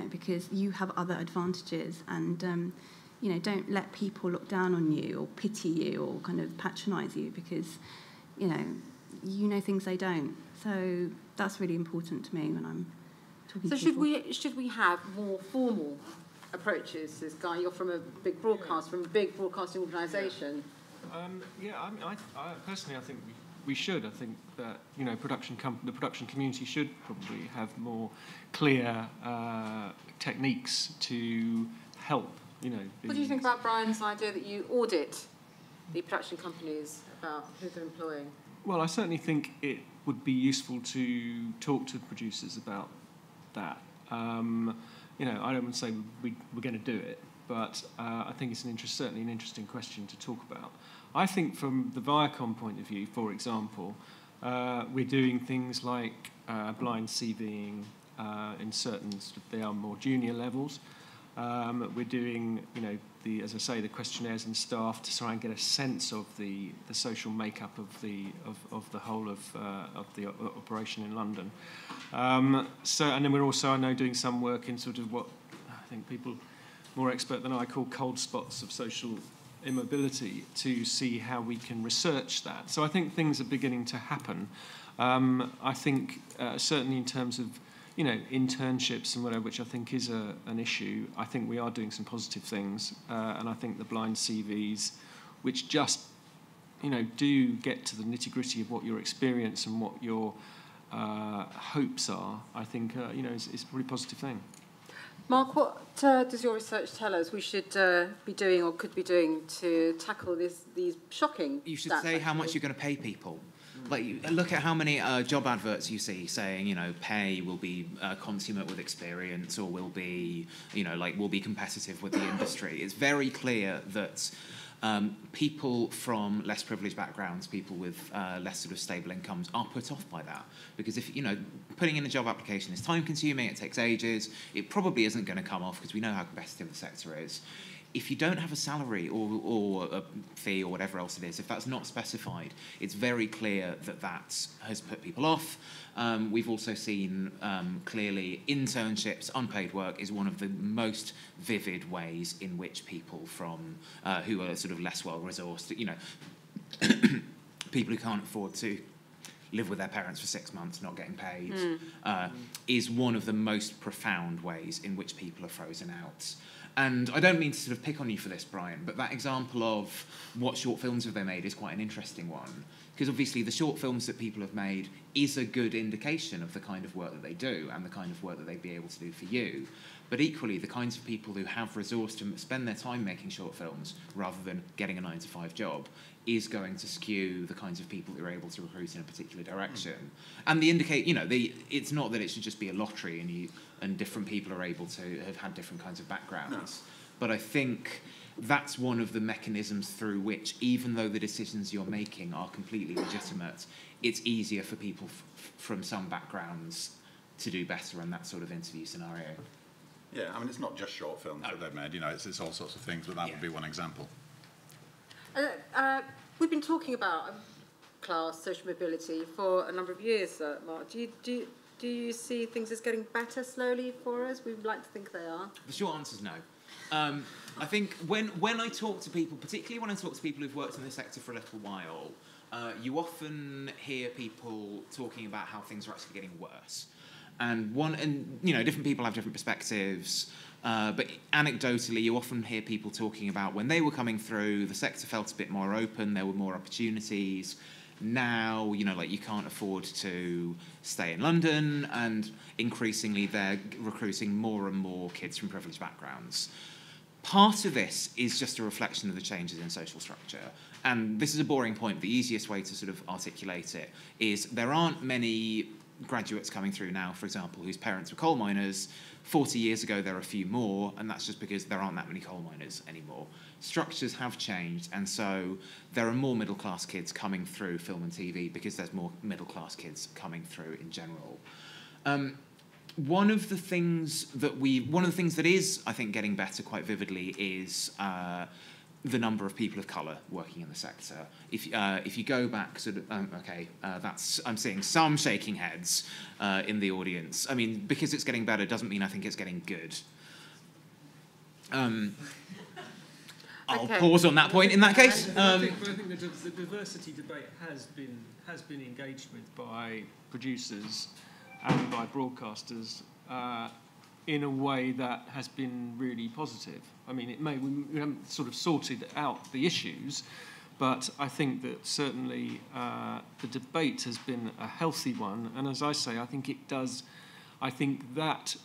because you have other advantages, and don't let people look down on you or pity you or kind of patronise you, because you know things they don't. So that's really important to me when I'm talking to people. So should we have more formal approaches? This guy, you're from a big broadcast, from a big broadcasting organisation. I personally, I think we should. I think that the production community should probably have more clear techniques to help. What do you think about Brian's idea that you audit the production companies about who they're employing? Well, I certainly think it would be useful to talk to producers about that. You know, I don't want to say we're going to do it, but I think it's certainly an interesting question to talk about. I think from the Viacom point of view, for example, we're doing things like blind CVing in certain, they are more junior levels. We're doing, you know, as I say, the questionnaires and staff to try and get a sense of the social makeup of the whole of the operation in London. And then we're also, I know, doing some work in sort of what I think people more expert than I call cold spots of social immobility, to see how we can research that. So I think things are beginning to happen. I think certainly in terms of, you know, internships and whatever, which I think is an issue, I think we are doing some positive things. And I think the blind CVs, which just, you know, do get to the nitty-gritty of what your experience and what your hopes are, I think, you know, is a pretty positive thing. Mark, what does your research tell us we should be doing or could be doing to tackle these shocking You should stats, say how much actually? you're going to pay people. Like, look at how many job adverts you see saying, you know, pay will be consummate with experience, or will be, you know, like, will be competitive with the industry. It's very clear that people from less privileged backgrounds, people with less sort of stable incomes, are put off by that. Because if, you know, putting in a job application is time consuming, it takes ages, it probably isn't going to come off because we know how competitive the sector is. If you don't have a salary or a fee or whatever else it is, if that's not specified, it's very clear that that has put people off. We've also seen clearly internships, unpaid work, is one of the most vivid ways in which people from who are sort of less well-resourced, you know, people who can't afford to live with their parents for 6 months not getting paid, is one of the most profound ways in which people are frozen out. And I don't mean to sort of pick on you for this, Brian, but that example of what short films have they made is quite an interesting one. Because obviously the short films that people have made is a good indication of the kind of work that they do and the kind of work that they'd be able to do for you. But equally, the kinds of people who have resource to spend their time making short films rather than getting a 9-to-5 job is going to skew the kinds of people that you're able to recruit in a particular direction. And it's not that it should just be a lottery and different people are able to have had different kinds of backgrounds. No. But I think that's one of the mechanisms through which, even though the decisions you're making are completely legitimate, it's easier for people from some backgrounds to do better in that sort of interview scenario. Yeah, I mean, it's not just short films that they've made, you know, it's all sorts of things, but that would be one example. We've been talking about class, social mobility for a number of years, Mark. Do you see things as getting better slowly for us? We would like to think they are. The short answer is no. I think when I talk to people, particularly when I talk to people who've worked in the sector for a little while, you often hear people talking about how things are actually getting worse. And you know, different people have different perspectives. But anecdotally, you often hear people talking about when they were coming through, the sector felt a bit more open, there were more opportunities. Now, you know, like, you can't afford to stay in London, and increasingly they're recruiting more and more kids from privileged backgrounds. Part of this is just a reflection of the changes in social structure. And this is a boring point. The easiest way to sort of articulate it is there aren't many graduates coming through now, for example, whose parents were coal miners. 40 years ago, there are a few more, and that's just because there aren't that many coal miners anymore. Structures have changed, and so there are more middle-class kids coming through film and TV because there's more middle-class kids coming through in general. One of the things that is, I think, getting better quite vividly is the number of people of colour working in the sector. If you go back, sort of, I'm seeing some shaking heads in the audience. I mean, because it's getting better doesn't mean I think it's getting good. I'll pause on that point in that case. I think the diversity debate has been engaged with by producers and by broadcasters in a way that has been really positive. I mean, we haven't sort of sorted out the issues, but I think that certainly the debate has been a healthy one. And as I say, I think that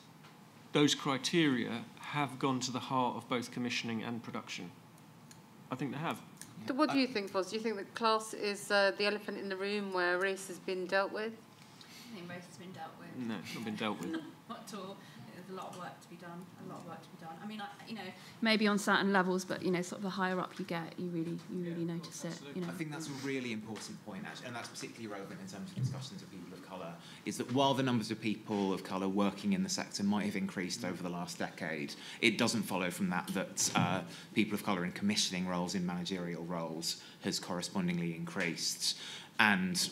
those criteria have gone to the heart of both commissioning and production. I think they have. What do you think, Foz? Do you think that class is the elephant in the room where race has been dealt with? I think race has been dealt with. No, it's not been dealt with. Not at all. There's a lot of work to be done. I mean, maybe on certain levels, but sort of the higher up you get, you really notice it. I think that's a really important point, actually, and that's particularly relevant in terms of discussions of people of colour, is that while the numbers of people of colour working in the sector might have increased over the last decade, it doesn't follow from that people of colour in commissioning roles, in managerial roles, has correspondingly increased. And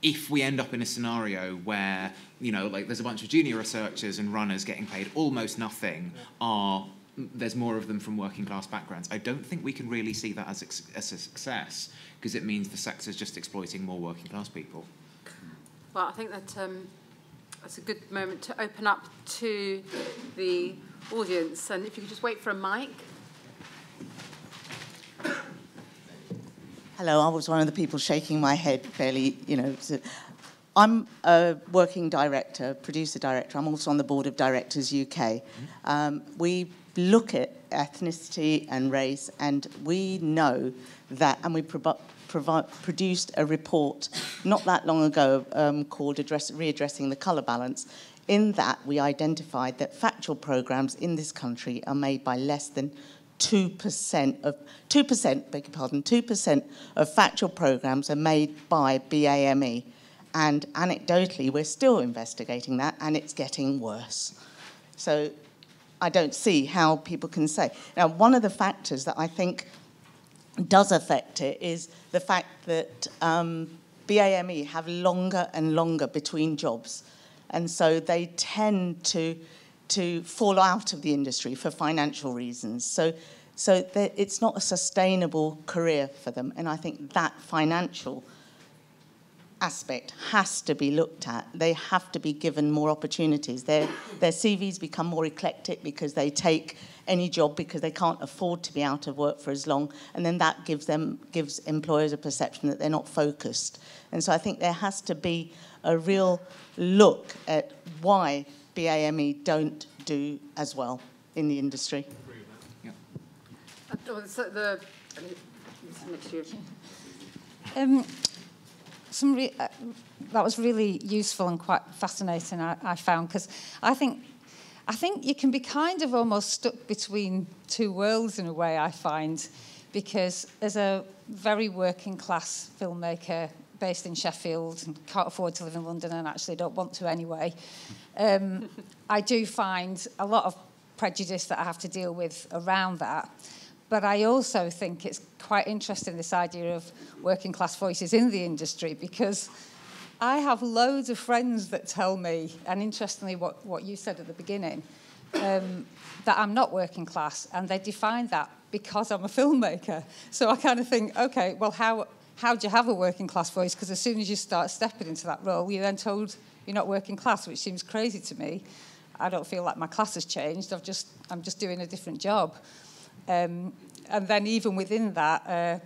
if we end up in a scenario where, there's a bunch of junior researchers and runners getting paid almost nothing, there's more of them from working class backgrounds, I don't think we can really see that as a success, because it means the sector's just exploiting more working class people. Well, I think that that's a good moment to open up to the audience, and if you could just wait for a mic. Hello, I was one of the people shaking my head fairly, I'm a working director, producer director. I'm also on the board of Directors UK. We look at ethnicity and race, and we know that, and we produced a report not that long ago called Readdressing the Colour Balance. In that, we identified that factual programmes in this country are made by less than 2% of factual programmes are made by BAME. And anecdotally, we're still investigating that, and it's getting worse. So I don't see how people can say. Now, one of the factors that I think does affect it is the fact that BAME have longer and longer between jobs. And so they tend to fall out of the industry for financial reasons. So it's not a sustainable career for them. And I think that financial aspect has to be looked at. They have to be given more opportunities. Their CVs become more eclectic because they take any job because they can't afford to be out of work for as long, and then that gives employers a perception that they're not focused. And so I think there has to be a real look at why BAME don't do as well in the industry. That was really useful and quite fascinating, I found, because I think you can be kind of almost stuck between two worlds in a way, I find, because as a very working class filmmaker based in Sheffield and can't afford to live in London and actually don't want to anyway, I do find a lot of prejudice that I have to deal with around that. But I also think it's quite interesting, this idea of working class voices in the industry, because I have loads of friends that tell me, and interestingly what you said at the beginning, that I'm not working class, and they define that because I'm a filmmaker. So I kind of think, okay, well, how do you have a working class voice? Because as soon as you start stepping into that role, you're then told you're not working class, which seems crazy to me. I don't feel like my class has changed. I'm just doing a different job. And then even within that, I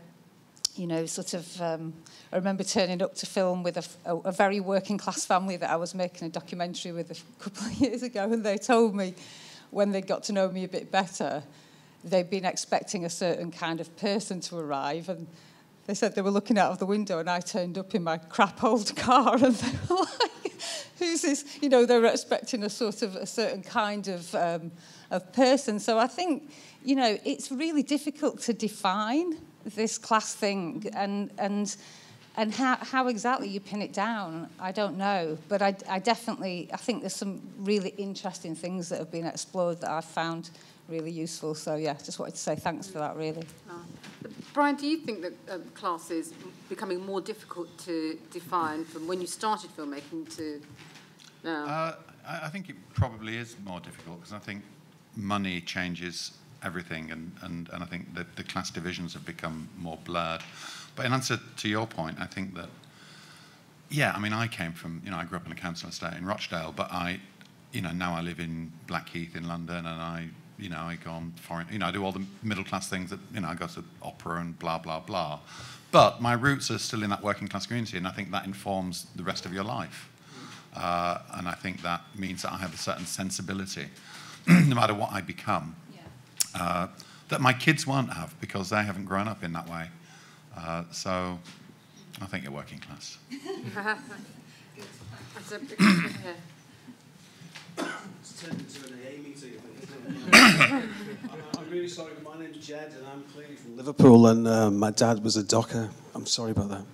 remember turning up to film with a very working class family that I was making a documentary with a couple of years ago, and they told me when they got to know me a bit better, they'd been expecting a certain kind of person to arrive, and they said they were looking out of the window and I turned up in my crap old car, and they were like, who's this? They were expecting a certain kind of person. So I think, it's really difficult to define this class thing, and how exactly you pin it down, I don't know. But I think there's some really interesting things that have been explored that I've found really useful. So yeah, just wanted to say thanks for that, really. Brian, do you think that class is becoming more difficult to define from when you started filmmaking to now? I think it probably is more difficult, because I think money changes everything, and I think that the class divisions have become more blurred. But in answer to your point, I think that, I came from, I grew up in a council estate in Rochdale, but now I live in Blackheath in London, and I go on foreign, I do all the middle class things that, I go to opera and blah, blah, blah. But my roots are still in that working class community, and I think that informs the rest of your life. And I think that means that I have a certain sensibility, no matter what I become, that my kids won't have, because they haven't grown up in that way. So I think you're working class. That's a big question here. It's turned into an AA meeting, I think. I'm really sorry, but my name's Jed, and I'm clearly from Liverpool, and my dad was a docker. I'm sorry about that.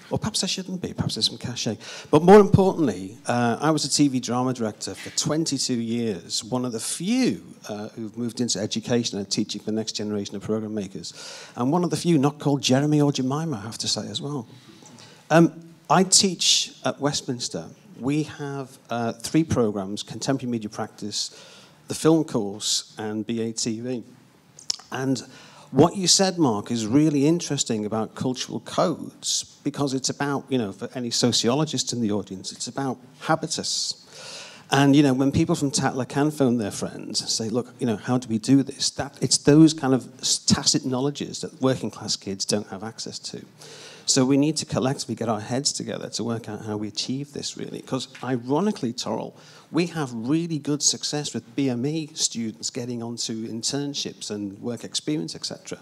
Or perhaps I shouldn't be. Perhaps there's some cachet. But more importantly, I was a TV drama director for 22 years, one of the few who've moved into education and teaching the next generation of program makers, and one of the few not called Jeremy or Jemima, I have to say as well. I teach at Westminster. We have 3 programs: Contemporary Media Practice, the Film Course, and BA TV. And what you said, Mark, is really interesting about cultural codes, because it's about, you know, for any sociologists in the audience, it's about habitus. And, you know, when people from Tatler can phone their friends and say, look, you know, how do we do this? It's those kind of tacit knowledges that working class kids don't have access to. So we need to collectively get our heads together to work out how we achieve this, really. Because ironically, Torrell, we have really good success with BME students getting onto internships and work experience, etc.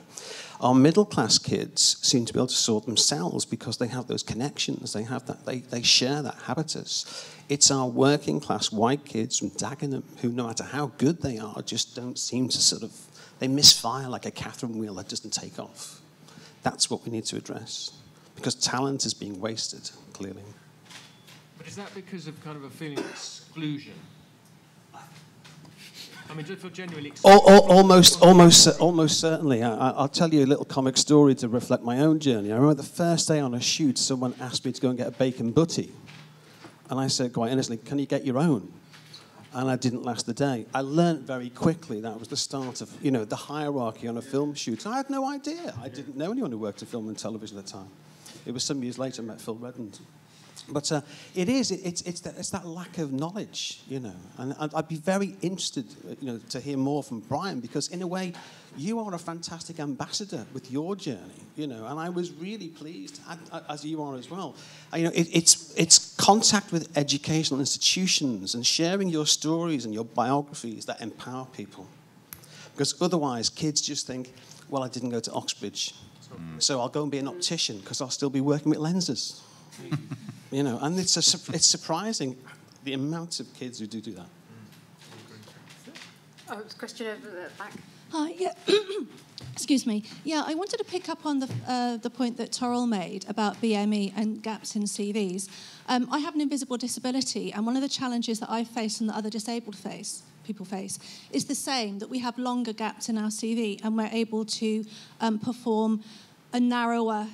Our middle-class kids seem to be able to sort themselves because they have those connections, they have that, they share that habitus. It's our working-class white kids from Dagenham who, no matter how good they are, just don't seem to sort of, they misfire like a Catherine wheel that doesn't take off. That's what we need to address. Because talent is being wasted, clearly. But is that because of kind of a feeling of exclusion? I mean, just for genuinely Almost certainly. I'll tell you a little comic story to reflect my own journey. I remember the first day on a shoot, someone asked me to go and get a bacon butty. And I said quite innocently, can you get your own? And I didn't last the day. I learned very quickly that was the start of, you know, the hierarchy on a film shoot. I had no idea. I didn't know anyone who worked in film and television at the time. It was some years later I met Phil Redmond. But it's that lack of knowledge, you know. And I'd be very interested, you know, to hear more from Brian, because in a way, you are a fantastic ambassador with your journey, you know. And I was really pleased, as you are as well. You know, it's contact with educational institutions and sharing your stories and your biographies that empower people. Because otherwise, kids just think, well, I didn't go to Oxbridge, so I'll go and be an optician because I'll still be working with lenses. You know, and it's surprising the amount of kids who do that. Oh, it's a question over the back. Hi, yeah. Excuse me. Yeah, I wanted to pick up on the point that Torrell made about BME and gaps in CVs. I have an invisible disability, and one of the challenges that I face and that other disabled people face is the same, that we have longer gaps in our CV and we're able to perform a narrower.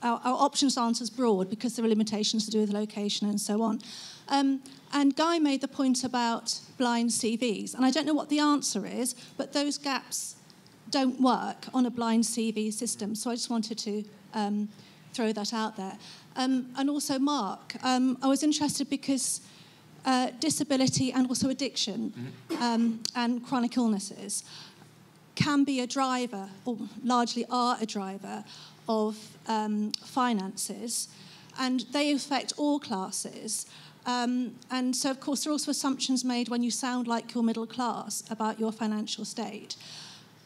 Our options aren't as broad because there are limitations to do with location and so on. And Guy made the point about blind CVs, and I don't know what the answer is, but those gaps don't work on a blind CV system, so I just wanted to throw that out there. And also, Mark, I was interested because disability and also addiction and chronic illnesses can be a driver, or largely are a driver, of finances, and they affect all classes. And so, of course, there are also assumptions made when you sound like you're middle class about your financial state.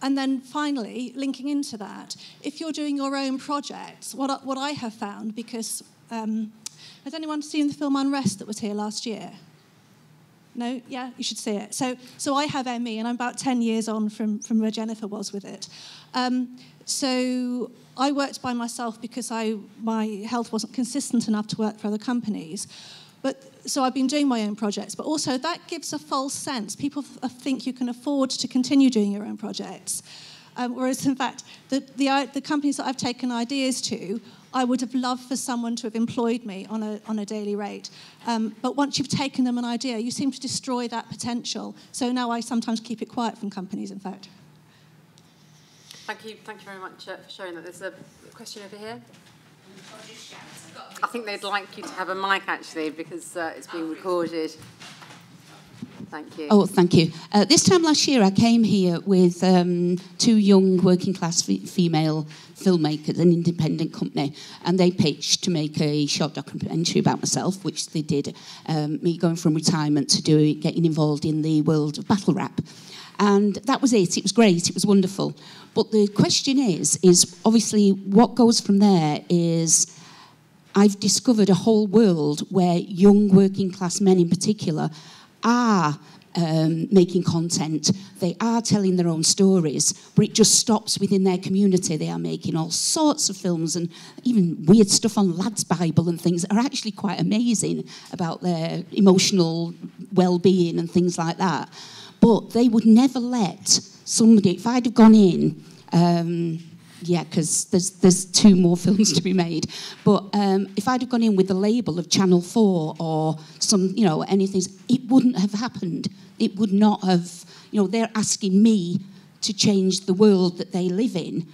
And then finally, linking into that, if you're doing your own projects, what I have found, because has anyone seen the film Unrest that was here last year? No? Yeah, you should see it. So I have ME, and I'm about 10 years on from where Jennifer was with it. So I worked by myself because my health wasn't consistent enough to work for other companies. So I've been doing my own projects, but also that gives a false sense. People think you can afford to continue doing your own projects, whereas in fact the companies that I've taken ideas to, I would have loved for someone to have employed me on a daily rate. But once you've taken them an idea, you seem to destroy that potential. So now I sometimes keep it quiet from companies, in fact. Thank you very much for sharing that. There's a question over here. I think they'd like you to have a mic, actually, because it's being recorded. Thank you. Oh, thank you. This time last year, I came here with 2 young working-class female filmmakers, an independent company, and they pitched to make a short documentary about myself, which they did, me going from retirement to getting involved in the world of battle rap. And that was it. It was great. It was wonderful. But the question is obviously what goes from there is I've discovered a whole world where young working class men in particular are making content. They are telling their own stories, but it just stops within their community. They are making all sorts of films and even weird stuff on Lad's Bible and things that are actually quite amazing about their emotional well-being and things like that. But they would never let somebody, if I'd have gone in, because there's 2 more films to be made. But if I'd have gone in with the label of Channel 4 or some, anything, it wouldn't have happened. It would not have, they're asking me to change the world that they live in.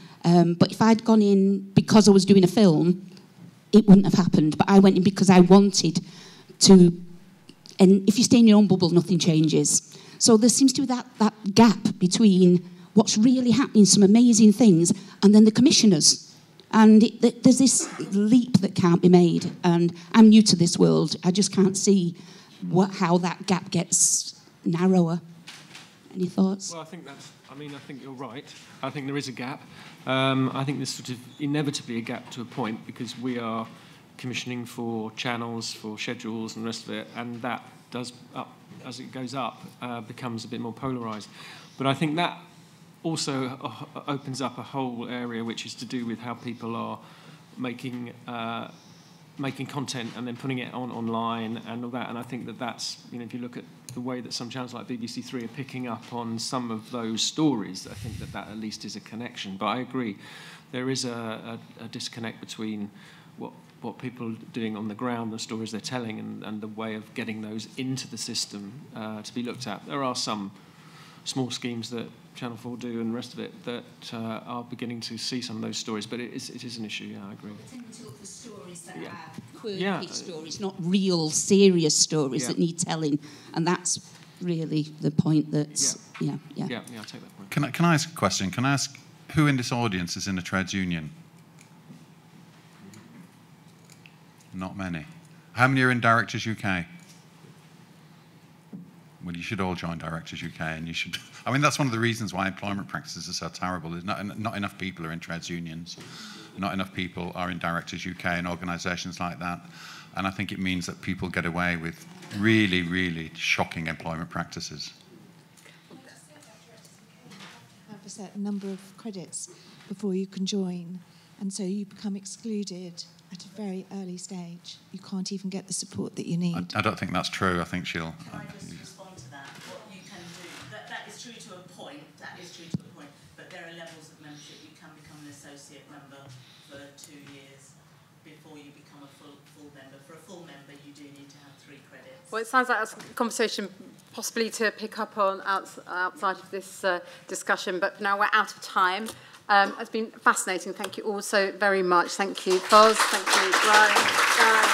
But if I'd gone in because I was doing a film, it wouldn't have happened. But I went in because I wanted to, and if you stay in your own bubble, nothing changes. So there seems to be that gap between what's really happening, some amazing things, and then the commissioners. And there's this leap that can't be made. And I'm new to this world. I just can't see how that gap gets narrower. Any thoughts? Well, I think you're right. I think there is a gap. I think there's sort of inevitably a gap to a point because we are commissioning for channels, for schedules and the rest of it, and that does, as it goes up, becomes a bit more polarised. But I think that also opens up a whole area which is to do with how people are making content and then putting it online and all that. And I think that's, if you look at the way that some channels like BBC Three are picking up on some of those stories, I think that at least is a connection. But I agree, there is a disconnect between what people are doing on the ground, the stories they're telling, and the way of getting those into the system to be looked at. There are some small schemes that Channel 4 do and the rest of it that are beginning to see some of those stories, but it is an issue, yeah, I agree. I tend to look for stories that are quirky stories, not real, serious stories that need telling, and that's really the point that's, Yeah, I'll take that point. Can I ask a question? Can I ask who in this audience is in a trades union? Not many. How many are in Directors UK? Well, you should all join Directors UK, and you should. I mean, that's one of the reasons why employment practices are so terrible. There's not enough people are in trades unions, not enough people are in Directors UK and organisations like that, and I think it means that people get away with really, really shocking employment practices. Have a certain number of credits before you can join, and so you become excluded at a very early stage. You can't even get the support that you need. I don't think that's true. I think she'll. Can I just respond to that? What you can do, that is true to a point, but there are levels of membership. You can become an associate member for 2 years before you become a full member. For a full member, you do need to have 3 credits. Well, it sounds like that's a conversation possibly to pick up on outside of this discussion, but now we're out of time. It's been fascinating. Thank you all so very much. Thank you, Foz. Thank you, Brian.